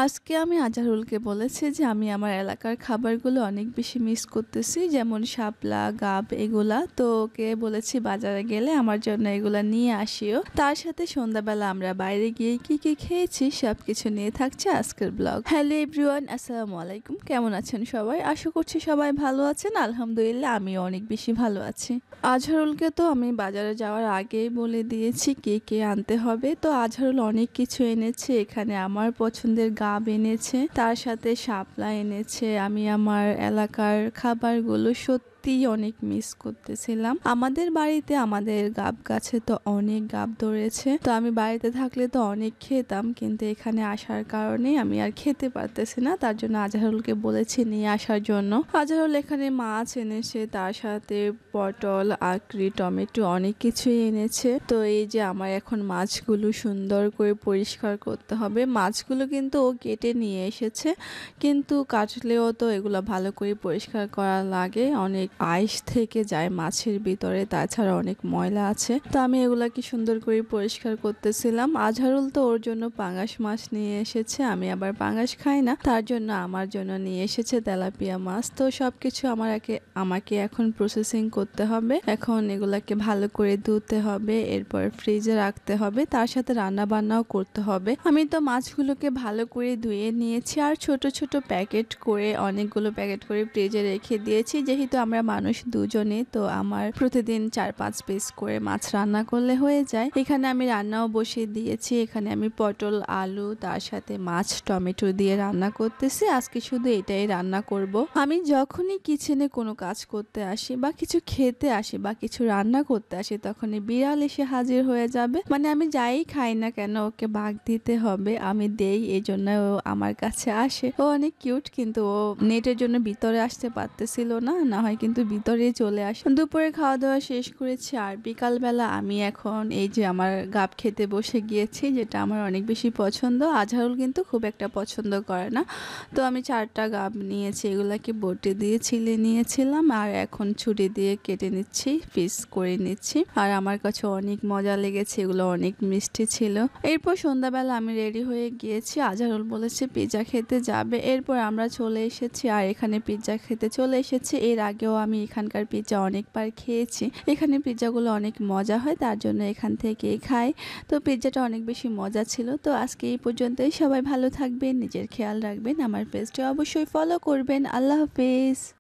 আজকে আমি আজহারুলকে বলেছি যে আমি আমার এলাকার খাবারগুলো অনেক বেশি মিস করতেছি, যেমন শাপলা, গাব এগুলা। তো ওকে বলেছি বাজারে গেলে আমার জন্য এগুলা নিয়ে আসিও। তার সাথে সন্ধ্যাবেলা আমরা বাইরে গিয়ে কি কি খেয়েছি সবকিছু নিয়ে থাকছে আজকের ব্লগ। হ্যালো এভরিওয়ান, আসসালামু আলাইকুম। কেমন আছেন সবাই? আশা করছি সবাই ভালো আছেন। আলহামদুলিল্লাহ আমিও অনেক বেশি ভালো আছি। আজহারুলকে তো আমি বাজারে যাওয়ার আগেই বলে দিয়েছি কে কে আনতে হবে। তো আজহারুল অনেক কিছু এনেছে। এখানে আমার পছন্দের গাব এনেছে, তার সাথে শাপলা এনেছে। আমি আমার এলাকার খাবারগুলো সত্যি অনেক মিস করতেছিলাম। আমাদের বাড়িতে আমাদের গাব গাছে তো অনেক গাব ধরেছে, তো আমি বাড়িতে থাকলে তো অনেক খেতাম, কিন্তু এখানে আসার কারণে আমি আর খেতে পারতেছি না। তার জন্য আজহারুলকে বলেছি নিয়ে আসার জন্য। আজহারুল এখানে মাছ এনেছে, তার সাথে পটল, আকরি, টমেটো অনেক কিছুই এনেছে। তো এই যে আমার এখন মাছগুলো সুন্দর করে পরিষ্কার করতে হবে। মাছগুলো কিন্তু ও কেটে নিয়ে এসেছে, কিন্তু কাটলেও তো এগুলো ভালো করে পরিষ্কার করা লাগে। অনেক আইস থেকে যায় মাছের ভিতরে, তাছাড়া অনেক ময়লা আছে। তো আমি এগুলাকে সুন্দর করে পরিষ্কার করতেছিলাম। আজহারুল তো ওর জন্য পাঙ্গাস মাছ নিয়ে এসেছে, আমি আবার পাঙ্গাস খাই না, তার জন্য আমার জন্য নিয়ে এসেছে তেলাপিয়া মাছ। তো সবকিছু আমাকে এখন প্রসেসিং করতে হবে। এখন এগুলাকে ভালো করে ধুতে হবে, এরপর ফ্রিজে রাখতে হবে, তার সাথে রান্না বান্নাও করতে হবে। আমি তো মাছগুলোকে ভালো করে ধুয়ে নিয়েছি আর ছোট ছোট অনেকগুলো প্যাকেট করে ফ্রিজে রেখে দিয়েছি। যেহেতু আমরা মানুষ দুজনে, তো আমার প্রতিদিন 4-5 পিস করে মাছ রান্না করলে হয়ে যায়। এখানে আমি রান্নাও বসিয়ে দিয়েছি। এখানে আমি পটল, আলু, তার সাথে মাছ, টমেটো দিয়ে রান্না করতেছি। আজকে শুধু এটাই রান্না করব। আমি যখনই কিচেনে কোনো কাজ করতে আসি বা কিছু খেতে আসি বা কিছু রান্না করতে আসি, তখনই বিড়াল এসে হাজির হয়ে যাবে। মানে আমি যাই খাই না কেন ওকে ভাগ দিতে হবে, আমি দেই, এই জন্য ও আমার কাছে আসে। ও অনেক কিউট, কিন্তু ও নেটের জন্য ভিতরে আসতে পারতেছিল না, না হয় কিন্তু ভিতরে চলে আসে। দুপুরে খাওয়া দাওয়া শেষ করেছি আর বিকালবেলা আমি এখন এই যে আমার গাব খেতে বসে গিয়েছি, যেটা আমার অনেক বেশি পছন্দ। আজহারুল কিন্তু খুব একটা পছন্দ করে না। তো আমি 4টা গাব নিয়েছি, এগুলাকে বটি দিয়ে ছিলে নিয়েছিলাম আর এখন ছুরি দিয়ে কেটে নিচ্ছি, পিস করে নিচ্ছি। আর আমার কাছে অনেক মজা লেগেছে, এগুলো অনেক মিষ্টি ছিল। এরপর সন্ধ্যাবেলা আমি রেডি হয়ে গিয়েছি। আজহারুল বলেছে পিৎজা খেতে যাবে, এরপর আমরা চলে এসেছি আর এখানে পিৎজা খেতে চলে এসেছি। এর আগেও আমি এখানকার পিৎজা অনেকবার খেয়েছি। এখানে পিৎজাগুলো অনেক মজা হয়, তার জন্য এখান থেকেই খাই। তো পিৎজাটা অনেক বেশি মজা ছিল। তো আজকে এই পর্যন্তই। সবাই ভালো থাকবেন, নিজের খেয়াল রাখবেন, আমার পেজটা অবশ্যই ফলো করবেন। আল্লাহ হাফেজ।